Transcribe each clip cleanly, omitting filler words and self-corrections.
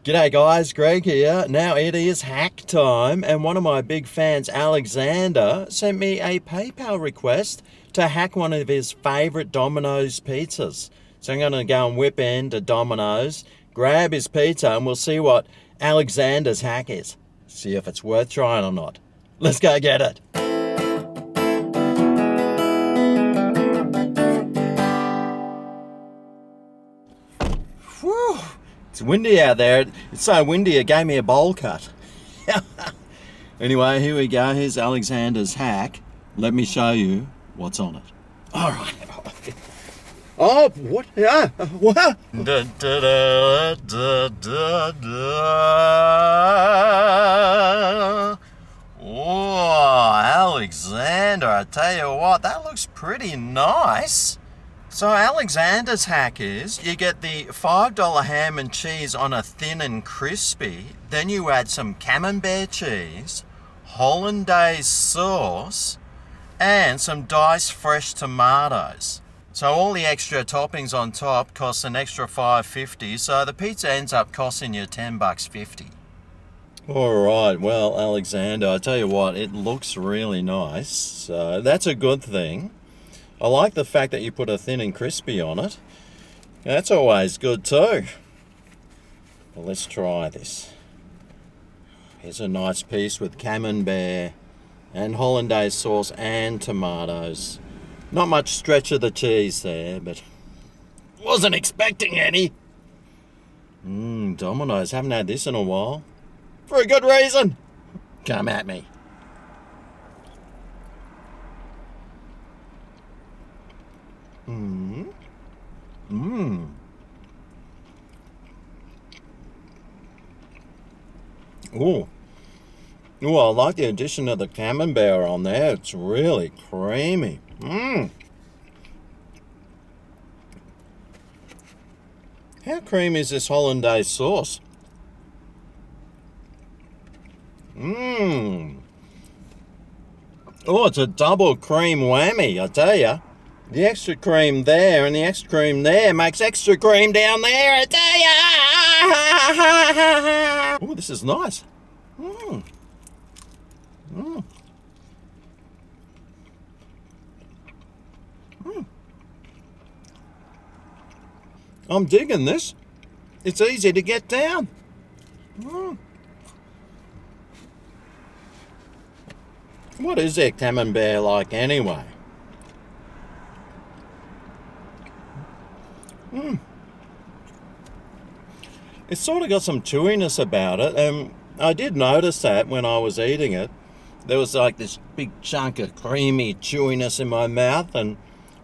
G'day guys, Greg here. Now it is hack time, and one of my big fans, Alexander, sent me a PayPal request to hack one of his favourite Domino's pizzas. So I'm going to go and whip into Domino's, grab his pizza, and we'll see what Alexander's hack is. See if it's worth trying or not. Let's go get it. Whew. It's windy out there. It's so windy it gave me a bowl cut. Anyway, here we go. Here's Alexander's hack. Let me show you what's on it. All right. Oh, what? Yeah. What? Da, da, da, da, da, da. Oh, Alexander, I tell you what, that looks pretty nice. So Alexander's hack is, you get the $5 ham and cheese on a thin and crispy, then you add some camembert cheese, hollandaise sauce, and some diced fresh tomatoes. So all the extra toppings on top cost an extra $5.50, so the pizza ends up costing you $10.50. Alright, well Alexander, I tell you what, it looks really nice, so that's a good thing. I like the fact that you put a thin and crispy on it. That's always good too. Well, let's try this. Here's a nice piece with camembert and hollandaise sauce and tomatoes. Not much stretch of the cheese there, but wasn't expecting any. Domino's, haven't had this in a while. For a good reason. Come at me. Oh, I like the addition of the camembert on there. It's really creamy. How creamy is this hollandaise sauce? Oh, it's a double cream whammy, I tell ya. The extra cream there and the extra cream there makes extra cream down there, I tell ya. Oh, this is nice. I'm digging this. It's easy to get down. What is their camembert like anyway? It's sort of got some chewiness about it, and I did notice that when I was eating it. There was like this big chunk of creamy chewiness in my mouth, and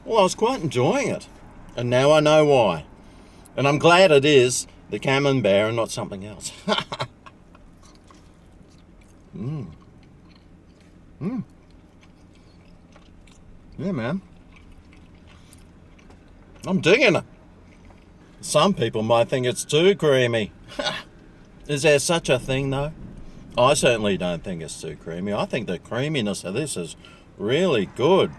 well, I was quite enjoying it. And now I know why. And I'm glad it is the camembert and not something else. Yeah, man. I'm digging it. Some people might think it's too creamy. Is there such a thing, though? I certainly don't think it's too creamy. I think the creaminess of this is really good.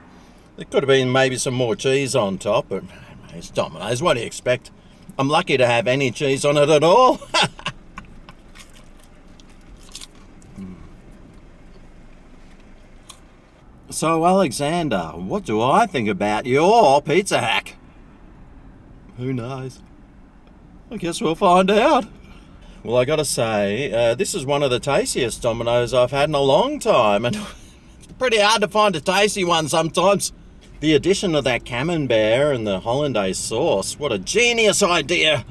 There could have been maybe some more cheese on top, but it's Domino's. What do you expect? I'm lucky to have any cheese on it at all. So, Alexander, what do I think about your pizza hack? Who knows? I guess we'll find out. Well, I gotta say, this is one of the tastiest Domino's I've had in a long time, and it's pretty hard to find a tasty one sometimes. The addition of that camembert and the hollandaise sauce, what a genius idea!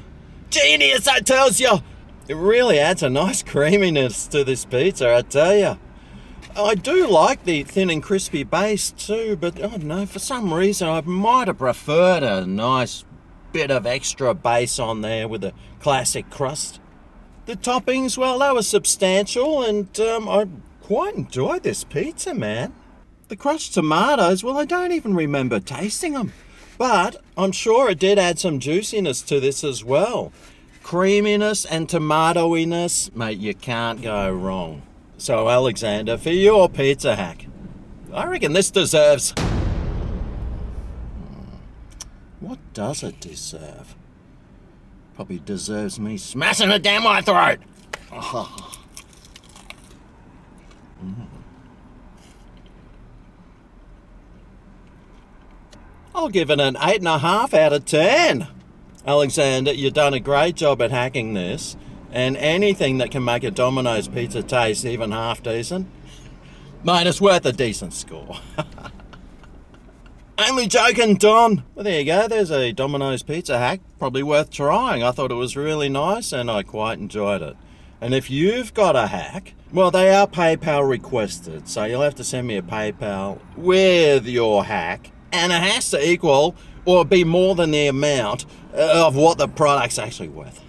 Genius, I tells you! It really adds a nice creaminess to this pizza, I tell you. I do like the thin and crispy base too, but I don't know, for some reason I might have preferred a nice bit of extra base on there with a classic crust. The toppings, well, they were substantial, and I quite enjoyed this pizza, man. The crushed tomatoes, well, I don't even remember tasting them, but I'm sure it did add some juiciness to this as well. Creaminess and tomatoiness, mate, you can't go wrong. So, Alexander, for your pizza hack, I reckon this deserves... What does it deserve? Probably deserves me smashing it down my throat. I'll give it an 8.5 out of 10. Alexander, you've done a great job at hacking this, and anything that can make a Domino's pizza taste even half decent, mate, it's worth a decent score. Only joking, Don. Well, there you go. There's a Domino's pizza hack. Probably worth trying. I thought it was really nice and I quite enjoyed it. And if you've got a hack, well, they are PayPal requested, so you'll have to send me a PayPal with your hack, and it has to equal or be more than the amount of what the product's actually worth.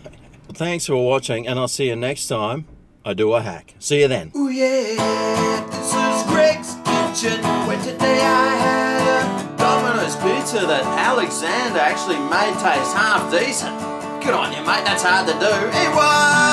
Thanks for watching, and I'll see you next time I do a hack. See you then. Ooh yeah, this is Greg's Kitchen, where today I had a Domino's pizza that Alexander actually made taste half decent. Good on you, mate, that's hard to do. It was